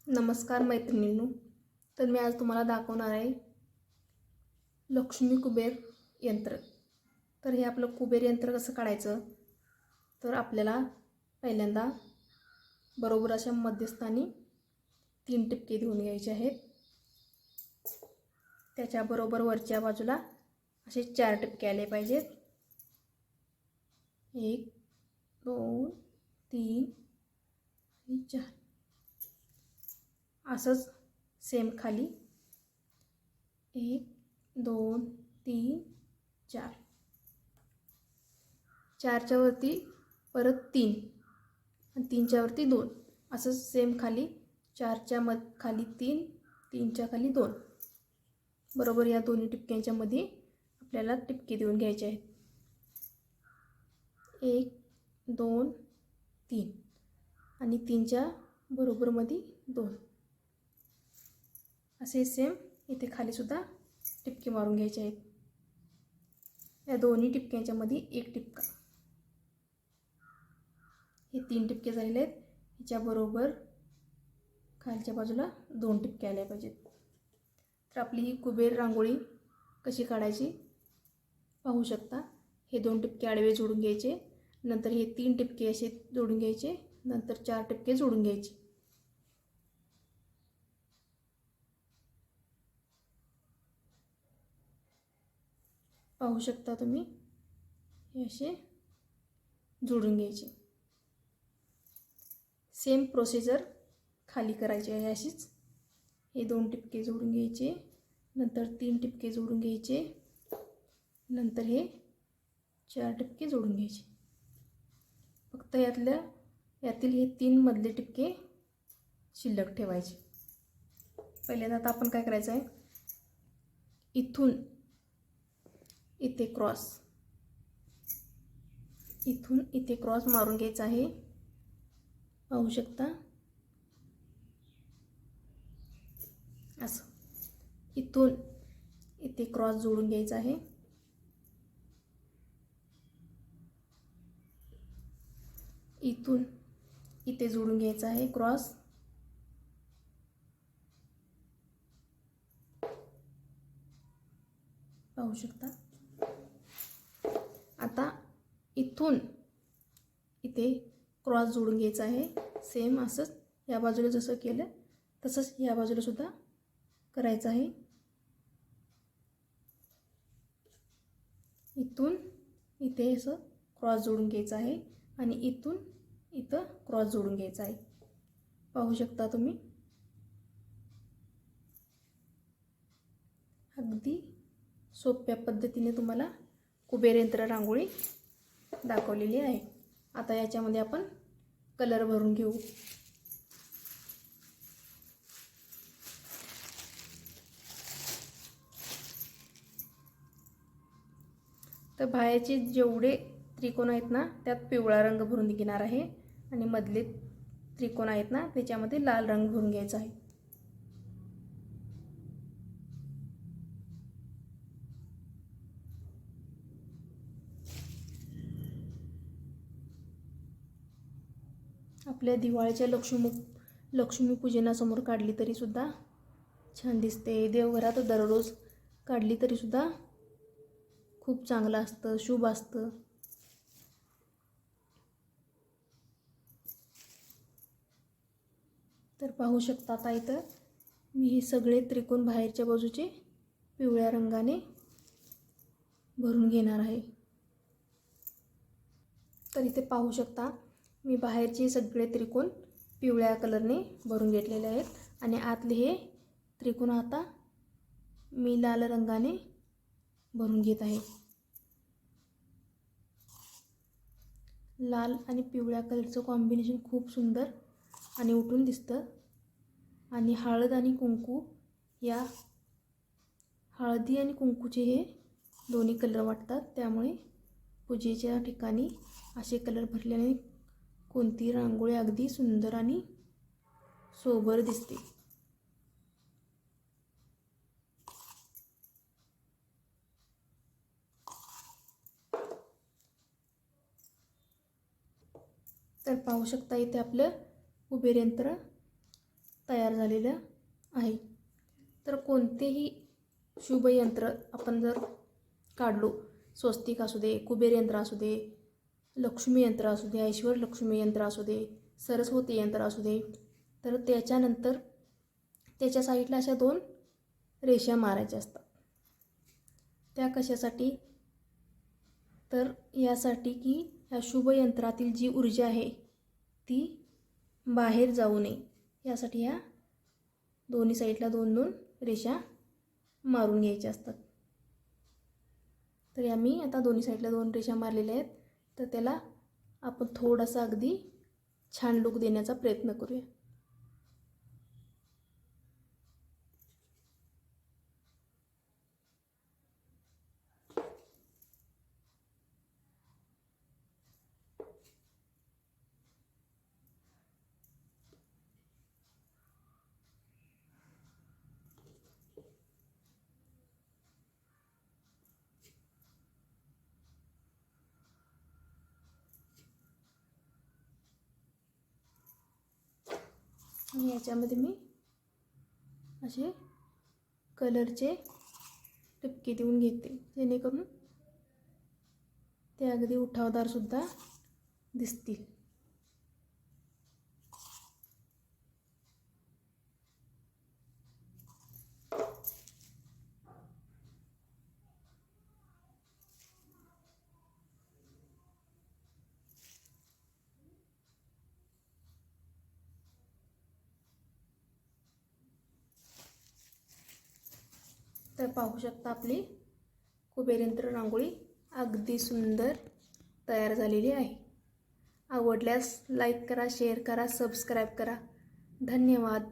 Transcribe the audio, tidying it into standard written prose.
नमस्कार मैत्रिणींनो. तर मी आज तुम्हाला दाखवणार आहे लक्ष्मी कुबेर यंत्र. तर हे आपलं कुबेर यंत्र कसं काढायचं, तर आपल्याला पहिल्यांदा बरोबर अशा मध्यस्थानी 3 टिपके देऊन घ्यायचे आहेत. त्याच्याबरोबर वरच्या बाजूला असे 4 टिपके आले पाहिजेत. 1 2 3 आणि 4. असंच सेम खाली 1 2 3 4. 4च्या वरती परत 3 आणि 3च्या वरती 2. असंच सेम खाली 4च्या खाली 3 3च्या खाली 2. बरोबर या दोन्ही टिपक्यांच्या मध्ये आपल्याला टिपके देऊन घ्यायचे आहेत. 1 2 3 आणि 3च्या बरोबर मध्ये 2. असे सेम इथे खाली सुद्धा टिपके मारून घ्यायचे आहेत. या दोन्ही टिपक्यांच्या मध्ये एक टिपका. हे 3 टिपके झालेले आहेत. ह्याच्या बरोबर खालच्या बाजूला 2 टिपके आले पाहिजेत. तर आपली ही कुबेर रांगोळी कशी काढायची पाहू शकता. हे 2 टिपके आडवे जोडून घ्यायचे, नंतर हे 3 टिपके असे जोडून घ्यायचे, नंतर 4 टिपके जोडून घ्यायचे. पाहू शकता तुम्ही, हे असे जोडून घ्यायचे. सेम प्रोसिजर खाली करायची आहे अशीच. हे 2 टिपके जोडून घ्यायचे, नंतर 3 टिपके जोडून घ्यायचे, नंतर हे 4 टिपके जोडून घ्यायचे. फक्त यातील हे 3 मधले टिपके शिल्लक ठेवायचे. पहिल्यांदा आता आपण काय करायचं आहे, इथून इथे क्रॉस, इथून इथे क्रॉस मारून घ्यायचा आहे. पाहू शकता असं. इथून इथे क्रॉस जोडून घ्यायचा आहे. इथून इथे जोडून घ्यायचा आहे क्रॉस. पाहू शकता. आता इथून इथे क्रॉस जोडून घ्यायचा आहे. सेम असंच या बाजूला जसं केलं तसंच या बाजूला सुद्धा करायचं आहे. इथून इथे असं क्रॉस जोडून घ्यायचं आहे आणि इथून इथं क्रॉस जोडून घ्यायचा आहे. पाहू शकता तुम्ही. अगदी सोप्या पद्धतीने तुम्हाला कुबेर यंत्र रांगोळी दाखवलेली आहे. आता याच्यामध्ये आपण कलर भरून घेऊ. तर बाहेरचे जेवढे त्रिकोण आहेत ना त्यात पिवळा रंग भरून घेणार आहे आणि मधले त्रिकोण आहेत ना त्याच्यामध्ये लाल रंग भरून घ्यायचा आहे. आपल्या दिवाळीच्या लक्ष्मीपूजनासमोर काढली तरी सुद्धा छान दिसते. देवघरात दररोज काढली तरी सुद्धा खूप चांगलं असतं, शुभ असतं. तर पाहू शकता आता इथं मी हे सगळे त्रिकोण बाहेरच्या बाजूचे पिवळ्या रंगाने भरून घेणार आहे. तर इथे पाहू शकता मी बाहेरचे सगळे त्रिकोण पिवळ्या कलरने भरून घेतलेले आहेत आणि आतले हे त्रिकोण आता मी लाल रंगाने भरून घेत आहे. लाल आणि पिवळ्या कलरचं कॉम्बिनेशन खूप सुंदर आणि उठून दिसतं. आणि हळद आणि कुंकू, या हळदी आणि कुंकूचे हे दोन्ही कलर वाटतात. त्यामुळे पूजेच्या ठिकाणी असे कलर भरल्याने कोणती रांगोळी अगदी सुंदर आणि सोबर दिसते. तर पाहू शकता इथे आपलं कुबेर यंत्र तयार झालेलं आहे. तर कोणतेही शुभयंत्र आपण जर काढलो, स्वस्तिक असू दे, कुबेर यंत्र असू दे, लक्ष्मी यंत्र असू दे, ऐश्वर लक्ष्मी यंत्र असू दे, सरस्वती यंत्र असू दे, तर त्याच्यानंतर त्याच्या साईडला अशा 2 रेषा मारायच्या असतात. त्या कशासाठी? तर यासाठी की या शुभयंत्रातील जी ऊर्जा आहे ती बाहेर जाऊ नये, यासाठी ह्या दोन्ही साईडला 2-2 रेषा मारून घ्यायच्या असतात. तर आम्ही आता दोन्ही साईडला 2 रेषा मारलेल्या आहेत. तर त्याला आपण थोडासा अगदी छान लुक देण्याचा प्रयत्न करूया. आणि याच्यामध्ये मी असे कलरचे टिपके देऊन घेते, जेणेकरून ते अगदी उठावदारसुद्धा दिसतील. तर पाहू शकता आपली कुबेरयंत्र रांगोळी अगदी सुंदर तयार झालेली आहे. आवडल्यास लाईक करा, शेअर करा, सबस्क्राईब करा. धन्यवाद.